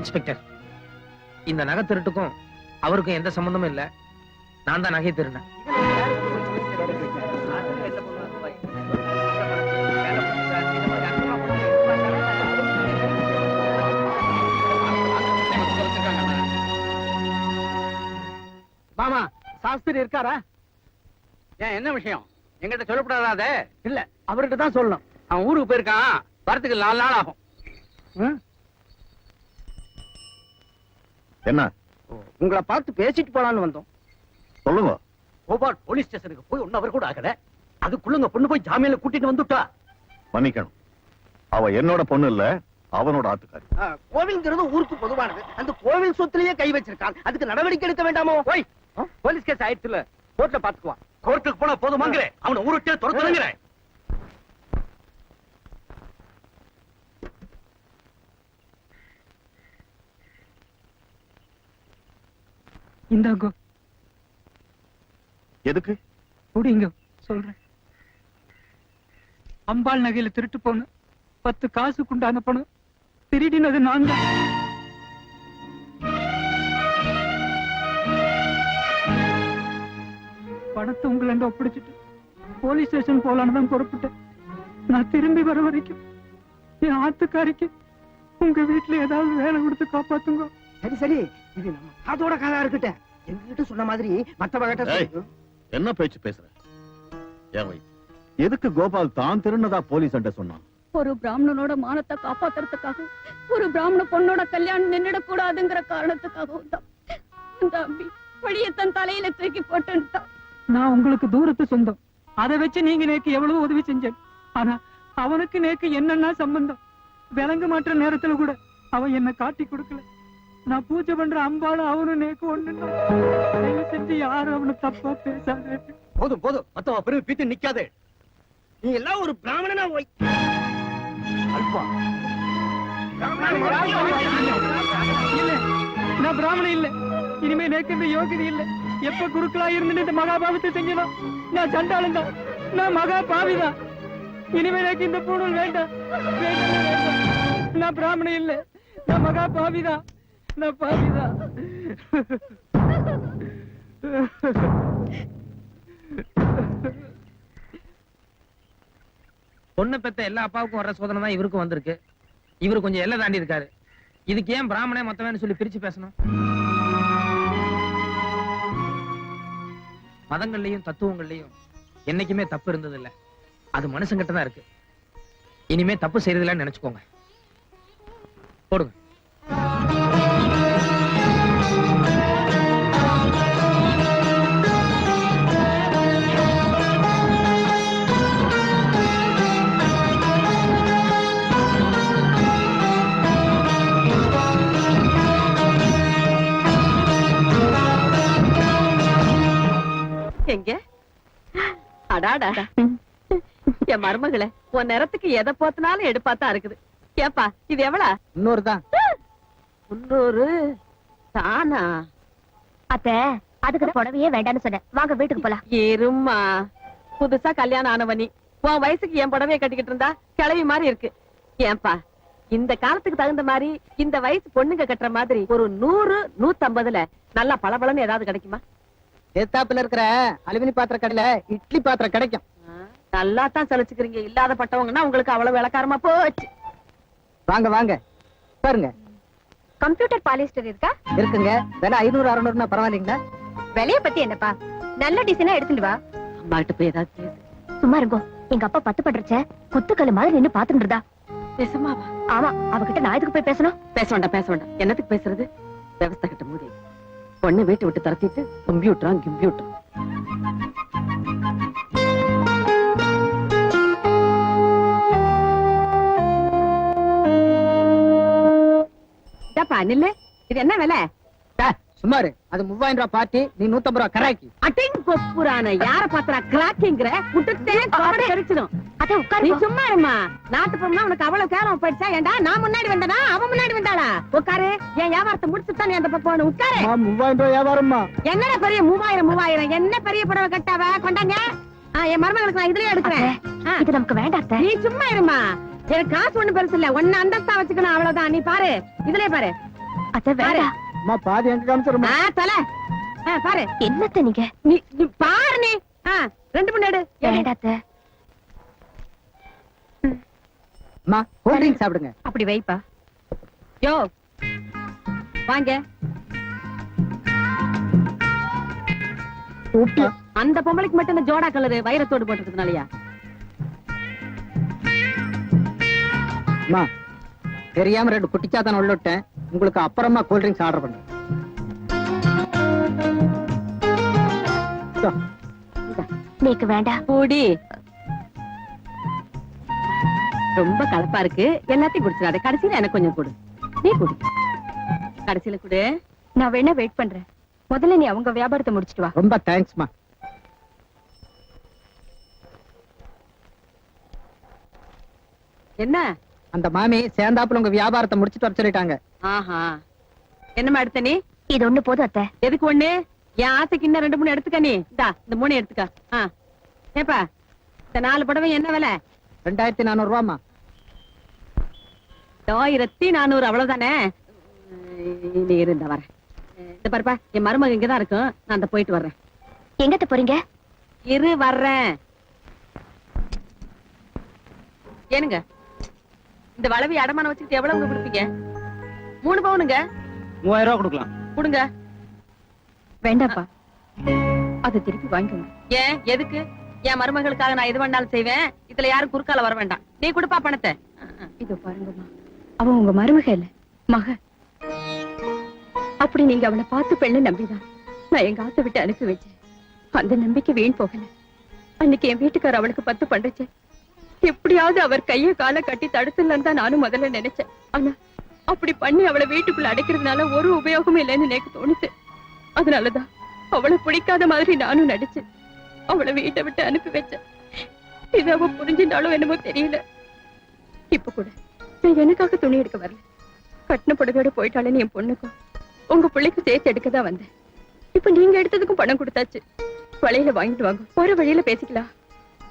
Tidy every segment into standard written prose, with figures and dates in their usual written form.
Inspector, இந்த நகை திருட்டுக்கும் அவருக்கும் எந்த சம்பந்தமும் இல்ல. நான் தான் நகை திருடினேன். மாமா, சாஸ்திரி இருக்காரா? ஏன், என்ன விஷயம்? எங்கிட்ட சொல்லப்படாத. இல்ல, அவர்கிட்ட தான் சொல்லணும். அவன் ஊருக்கு போயிருக்கான், வரத்துக்கு 4 நாள் ஆகும். என்ன? உங்களை பார்த்து பேசிட்டு போலான்னு வந்தோம். சொல்லுங்க. கோபால் போலீஸ் ஸ்டேஷனுக்கு போய் 1 hour கூட ஆகல, அதுக்குள்ள பொண்ணு போய் ஜாமீன்ல கூட்டிட்டு வந்துட்டா. மன்னிக்கணும், அவ என்னோட பொண்ணு இல்ல, அவனோட ஆத்துக்காரி. கோவில்ங்கிறது ஊருக்கு பொதுவானது. அந்த கோவில் சொத்துலயே கை வச்சிருக்கான், அதுக்கு நடவடிக்கை எடுக்க வேண்டாமோ? போய் போலீஸ் கேஸ் ஆயிடுச்சுல, கோர்ட்ல பாத்துக்குவான். கோர்ட்டுக்கு போனா போதுமாங்கிற, அவனை ஊருட்டே துரத்துறங்கிற. இந்தாங்கோ. எதுக்கு? குடிங்க, சொல்றேன். அம்பாள் நகையில திருட்டு போன 10 காசுக்குண்டான பணம் திருடினது நான் தான். பணத்தை உங்களை ஒப்படைச்சிட்டு போலீஸ் ஸ்டேஷன் போலான்னு தான் புறப்பட்டேன். நான் திரும்பி வர வரைக்கும் என் ஆத்துக்காரிக்கு உங்க வீட்டுல ஏதாவது வேலை கொடுத்து காப்பாத்துங்க. சரி சரி, இது நம்ம அதோட கதை இருக்கட்டும். எங்ககிட்ட சொன்ன மாதிரி மத்தவகிட்ட என்ன பேச்சு பேசுற? எதுக்கு கோபால் தான் திருநதா போலீஸ் அண்ட சொன்னான்? ஒரு பிராமணனோட மானத்தை காப்பாத்துறதுக்காக, ஒரு பிராமண பொண்ணோட கல்யாணம் நின்றுடக்கூடாதுங்கிற காரணத்துக்காகவும் தான் இந்த அம்பி பழிய தன் தலையில தூக்கி போட்டுட்டான். நான் உங்களுக்கு தூரத்து சொந்தம், அதை வச்சு நீங்க நேக்கு எவ்வளவு உதவி செஞ்சேன். ஆனா அவனுக்கு நேக்கு என்னன்னா சம்பந்தம்? விளங்க மாற்ற நேரத்துல கூட அவன் என்ன காட்டி கொடுக்கல. நான் பூஜை பண்ற அம்பாளு அவனும் நேக்கு ஒண்ணு. செஞ்சு யாரும் அவனை தப்பா பேசாத. போதும் போதும், மத்தவ பிறகு பீத்து நிக்காதே. நீ எல்லாம் ஒரு பிராமணனா போய் அல்பா. இல்ல, நான் பிராமணன் இல்ல. இனிமே நேக்கு இந்த யோகிதை இல்ல. எப்ப குருக்களா இருந்து இந்த மகாபாவத்தை செஞ்சணும், நான் சண்டாளன் தான், நான் மகா பாவிதான். இனிமே எனக்கு இந்த பூணூல் வேண்டாம். நான் பிராமணன் இல்ல, நான் மகா பாவிதான், நான் பாவிதான். பொண்ணு பெத்த எல்லா அப்பாவுக்கும் வர சோதனை தான் இவருக்கும் வந்திருக்கு. இவரு கொஞ்சம் எல்லை தாண்டி இருக்காரு. இதுக்கு ஏன் பிராமணே மொத்தமே சொல்லி பிரிச்சு பேசணும்? மதங்கள்லயும் தத்துவங்கள்லயும் என்னைக்குமே தப்பு இருந்தது இல்ல, அது மனுஷங்கிட்ட தான் இருக்கு. இனிமே தப்பு செய்யறதில்லன்னு நினைச்சுக்கோங்க. போடுங்க. எங்க அடாடா, என் மருமகளே, உன் நேரத்துக்கு எதை போத்தினாலும் எடுப்பாத்தான் இருக்குது. ஏப்பா, இது எவ்வளவு? 300 தான். 300 தானா? அத்தை, அதுக்கு புடவையே வேண்டான்னு சொன்னேன். வாங்க வீட்டுக்கு போலாம். இரும்மா, புதுசா கல்யாணம் ஆனவனி உன் வயசுக்கு என் புடவைய கட்டிக்கிட்டு இருந்தா கிளவி மாதிரி இருக்கு. ஏன்பா, இந்த காலத்துக்கு தகுந்த மாதிரி இந்த வயசு பொண்ணுங்க கட்டுற மாதிரி ஒரு 100, 150ல நல்லா பளபளன்னு ஏதாவது கிடைக்குமா? ஏத்தாப்புல இருக்கிற அலுமினி பாத்திர கடையில இட்லி பாத்திரம் கிடைக்கும். நல்லா தான் சலிச்சுக்கிறீங்க. இல்லாத பட்டவங்கன்னா உங்களுக்கு அவ்வளவு விளக்காரமா போச்சு. வாங்க வாங்க பாருங்க. கம்ப்யூட்டர் பாலிஸ்டர் இருக்கா? இருக்குங்க. விலை 500, 600 பரவாயில்லைங்களா? விலைய பத்தி என்னப்பா, நல்ல டிசைனா எடுத்துட்டு வா. அம்மா கிட்ட போய் ஏதாவது கேளு. சும்மா இருங்கோ. எங்க அப்பா 10 பண்றச்ச குத்துக்கல்லு மாதிரி நின்னு பாத்துட்டு இருந்தா. பேசுமாவா? ஆமா, அவகிட்ட நான் எதுக்கு போய் பேசணும்? பேச வேண்டாம், பேச வேண்டாம். என்னத்துக்கு பேசுறது? விவசாய கிட்ட மூடி பொண்ணு வீட்டை விட்டு தரத்திட்டு கம்ப்யூட்டர் நில்லு. இது என்ன விலை? சுமாரு அது 3000 ரூபாய் பார்ட்டி, நீ 150 ரூபாய் கராக்கி. அட்டிங் கொப்புரான யார பாத்திரா கிராக்கிங்கற விட்டுட்டே கோட தெரிச்சிடும். அத உட்காரு. நீ சும்மா இருமா. நாட்டு பொண்ணா உனக்கு அவ்வளவு கேரம் போயிடுச்சா? ஏண்டா நான் முன்னாடி வந்தனா அவ முன்னாடி வந்தாளா? உட்காரு. என் வியாபாரத்தை முடிச்சுட்டா நீ அந்த பக்கம் உட்காரு. 3000 ரூபாய் வியாபாரம்மா. என்னடா பெரிய 3000 என்ன பெரிய புடவை கட்டாவ கொண்டாங்க. என் மருமகளுக்கு நான் இதுலயே எடுக்கிறேன். இது நமக்கு வேண்டாம். நீ சும்மா இருமா. எனக்கு காசு ஒண்ணு பெருசு இல்ல, ஒன்னு அந்தஸ்தா வச்சுக்கணும், அவ்வளவுதான். நீ பாரு, இதுலயே பாரு. அத்தை வேண்டா. அம்மா பாதி எங்க காமிச்சிருமா? தல பாரு. என்னத்த நீங்க? நீ பாரு நீ. 2 மணி எடு. வேண்டா அத்தை. அம்மா கூல் ட்ரிங்க் சாப்பிடுங்க. அப்படி வைப்பா. யோ வாங்க. அந்த பொம்பளைக்கு மட்டும் இந்த ஜோடா கலரு வைரத்தோடு போட்டுக்கிறதுனாலயா? அம்மா தெரியாம 2 குட்டிச்சாத்தான் உள்ள விட்டேன். உங்களுக்கு அப்புறமா கூல் ட்ரிங்க்ஸ் ஆர்டர் பண்றேன். நீக்கு வேண்டா. கூடி ரொம்ப கலப்பா இருக்கு. எல்லாத்தையும் குடிச்சிடாத. கடைசியில எனக்கு கொஞ்சம் கொடு. நீ குடி. கடைசியில குடு. நான் வேணா வெயிட் பண்றேன். முதல்ல நீ அவங்க வியாபாரத்தை முடிச்சிட்டு வா. ரொம்ப தேங்க்ஸ்மா. என்ன அந்த மாமி சேர்ந்தாப்புல உங்க வியாபாரத்தை முடிச்சிட்டு வர சொல்லிட்டாங்க. ஆஹா என்னமா எடுத்த நீ? இது ஒண்ணு போதும் அத்தை. எதுக்கு ஒண்ணு? என் ஆசைக்கு இன்னும் 2 3 எடுத்துக்க. நீ இந்த 3 எடுத்துக்க. ஏப்பா இந்த 4 புடவை என்ன விலை? 2400 ரூபாமா. 1400 அவ்வளவுதானே? நீ இருந்த வர. இந்த பாருப்பா என் மருமக இங்கதான் இருக்கும். நான் அந்த போயிட்டு வர்றேன். எங்கத்த போறீங்க? இரு வர்றேன். ஏனுங்க இந்த வளவி அடமான வச்சுக்கிட்டு எவ்வளவு கொடுப்பீங்க? 3 பவுனுங்க. 3000 ரூபாய் கொடுக்கலாம். கொடுங்க. வேண்டாப்பா, அதை திருப்பி வாங்கிக்கோங்க. ஏன் எதுக்கு? என் மருமகளுக்காக நான் எது வேணாலும் செய்வேன். இதுல யாரும் குறுக்கால வர வேண்டாம். நீ கொடுப்பா பணத்தை. இதோ பாருங்கம்மா, அவன் உங்க மருமக இல்ல, மக. அப்படி நீங்க அவனை பார்த்து பெண்ணு நம்பிதான் நான் எங்க ஆத்த விட்டு அனுப்பி வச்சேன். அந்த நம்பிக்கை வீண் போகல. அன்னைக்கு என் வீட்டுக்கார அவளுக்கு 10 பண்றேன். எப்படியாவது அவர் கைய கால கட்டி தடுத்துலன்னு தான் நானும் முதல்ல நினைச்சேன். ஆனா அப்படி பண்ணி அவளை வீட்டுக்குள்ள அடைக்கிறதுனால ஒரு உபயோகமும் இல்லைன்னு எனக்கு தோணுச்சு. அதனாலதான் அவளை பிடிக்காத மாதிரி நானும் நடிச்சேன். அவளை வீட்டை விட்டு அனுப்பி வச்சேன். இது அவ புரிஞ்சிருந்தாலும் என்னமோ தெரியல. இப்ப கூட நான் எனக்காக துணி எடுக்க வரல. கட்டின புடவையோட போயிட்டாளேன்னு என் பொண்ணுக்கும் உங்க பிள்ளைக்கும் சேர்த்து எடுக்கதான் வந்தேன். இப்ப நீங்க எடுத்ததுக்கும் பணம் கொடுத்தாச்சு. வழியில வாங்கிட்டு வாங்க. போற வழியில பேசிக்கலாம்.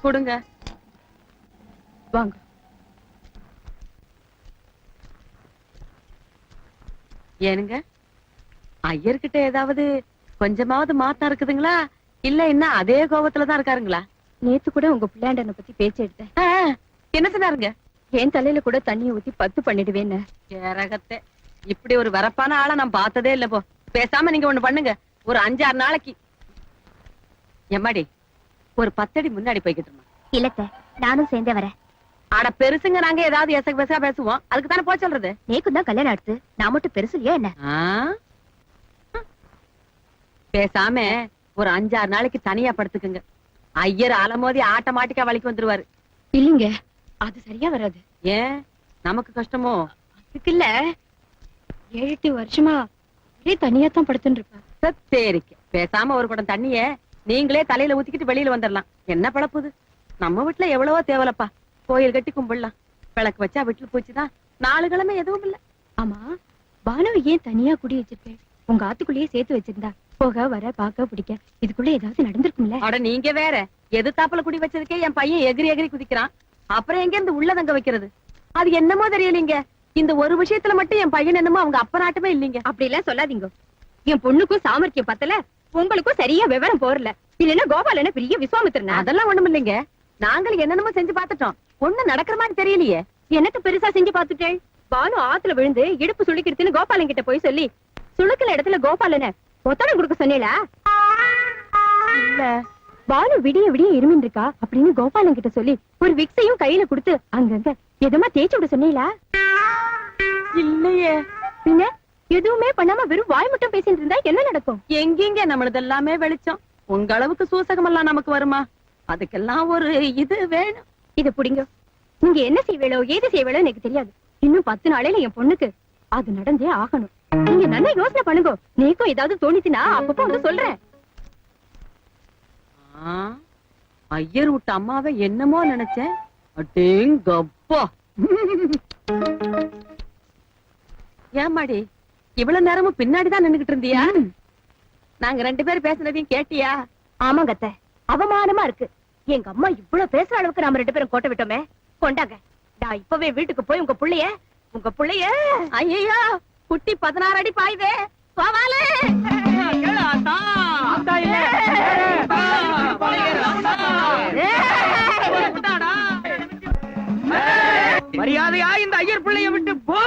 கொடுங்க. வாங்க. ஏனுங்க ஐயர்கிட்ட ஏதாவது கொஞ்சமாவது மாத்தம் இருக்குதுங்களா? இல்ல என்ன அதே கோபத்துலதான் இருக்காருங்களா? நேத்து கூட உங்க பிள்ளையாண்டனை பத்தி பேச்சு எடுத்தேன். என்ன சொன்னாருங்க? என் தலையில கூட தண்ணியை ஊத்தி 10 பண்ணிடுவேன்னு. ஏரகத்தை இப்படி ஒரு வரப்பான ஆளை நான் பார்த்ததே இல்ல. போ பேசாம நீங்க ஒண்ணு பண்ணுங்க. ஒரு 5-6 நாளைக்கு எம்மாடி ஒரு 10 அடி முன்னாடி போய்கிட்டு இல்லத்த, நானும் சேர்ந்தே வரேன். ஆட பெருசுங்க நாங்க ஏதாவது எசக்கு பெசா பேசுவோம். அதுக்கு தானே போய் சொல்றது. நேக்கும் தான் கல்யாணம் அடுத்து, நான் மட்டும் பெருசு இல்லையா என்ன? பேசாம ஒரு 5-6 நாளைக்கு தனியா படுத்துக்குங்க. ஐயர் அலமோதி ஆட்டோமேட்டிக்கா வலிக்கு வந்துருவாரு. இல்லீங்க, அது சரியா வராது. ஏன் நமக்கு கஷ்டமோ? அதுக்கு இல்ல, 7-8 வருஷமா அப்படியே தனியா தான் படுத்துட்டு இருப்பேன். சரிக்கு பேசாம ஒரு குடம் தண்ணிய நீங்களே தலையில ஊத்திக்கிட்டு வெளியில வந்துடலாம். என்ன பழப்புது? நம்ம வீட்டுல எவ்வளவோ தேவலப்பா. கோயில் கட்டி கும்பிடலாம். விளக்கு வச்சா வீட்டுல போச்சுதான். 4 கிழமை எதுவும் இல்ல. ஆமா, பானுவை ஏன் தனியா குடி வச்சிருக்கேன்? உங்க ஆத்துக்குள்ளேயே சேர்த்து வச்சிருந்தா போக வர பாக்க பிடிக்க இதுக்குள்ள ஏதாவது நடந்திருக்கும்ல? அட நீங்க வேற. எது தாப்புல குடி வச்சதுக்கே என் பையன் எகிரி எகிரி குதிக்கிறான். அப்புறம் எங்க இருந்து உள்ள தங்க வைக்கிறது? அது என்னமோ தெரியலீங்க. இந்த ஒரு விஷயத்துல மட்டும் என் பையன் என்னமோ அவங்க அப்ப நாட்டுமே இல்லீங்க. அப்படி எல்லாம் சொல்லாதீங்க. என் பொண்ணுக்கும் சாமர்த்தியம் பத்தல, உங்களுக்கும் சரியா விவரம் போறல. இல்லன்னா கோபாலன பெரிய விஸ்வாமித்திரனா? அதெல்லாம் ஒண்ணும் இல்லைங்க. நாங்கள் என்னென்னமோ செஞ்சு பாத்துட்டோம். ஒண்ணு நடக்கிற மாதிரி தெரியலையே. எனக்கு பெருசா செஞ்சு பாத்துட்டேன். பானு ஆத்துல விழுந்து இடுப்பு சுளுக்கிடுதுன்னு கோபாலன் கிட்ட போய் சொல்லி சுளுக்கிற இடத்துல கோபாலன ஒத்தடம் கொடுக்க சொன்னீங்களா? இல்ல, பானு விடிய விடிய இருமின் இருக்கா அப்படின்னு கோபாலன் கிட்ட சொல்லி ஒரு விக்ஸையும் கையில கொடுத்து அங்கங்க எதுமா தேய்ச்சி விட சொன்னீங்களா? இல்லையே. பின்ன எதுவுமே பண்ணாம வெறும் வாய் மட்டும் பேசிட்டு இருந்தா என்ன நடக்கும்? எங்கெங்க நம்மளது எல்லாமே வெளிச்சம். உங்க அளவுக்கு சூசகம் எல்லாம் நமக்கு வருமா? அதுக்கெல்லாம் ஒரு இது வேணும். இத புடிங்க. நீங்க என்ன செய்வேளோ ஏது செய்வேளோ எனக்கு தெரியாது. இன்னும் 10 நாளையில என் பொண்ணுக்கு அது நடந்தே ஆகணும். நீங்க நல்லா யோசனை பண்ணுங்க. நீக்கும் ஏதாவது தோணிச்சுனா அப்பப்போ வந்து சொல்றேன். ஐயர் விட்ட அம்மாவை என்னமோ நினைச்சேன். அடேங்கப்பா. ஏமாடி இவ்வளவு நேரமும் பின்னாடிதான் நின்னுகிட்டு இருந்தியா? நாங்க 2 பேரும் பேசுனதையும் கேட்டியா? ஆமாங்க அத்தை, அவமானமா இருக்கு. எங்க அம்மா இவ்வளவு பேசுற அளவுக்கு நாம 2 பேரும் கோட்டை விட்டோமே. கொண்டாங்க, நான் இப்பவே வீட்டுக்கு போய் உங்க புள்ளைய ஐயோ குட்டி 16 அடி பாயுதே கோவாலே ஆத்தா இல்ல. மரியாதையா இந்த ஐயர் பிள்ளைய விட்டு போ.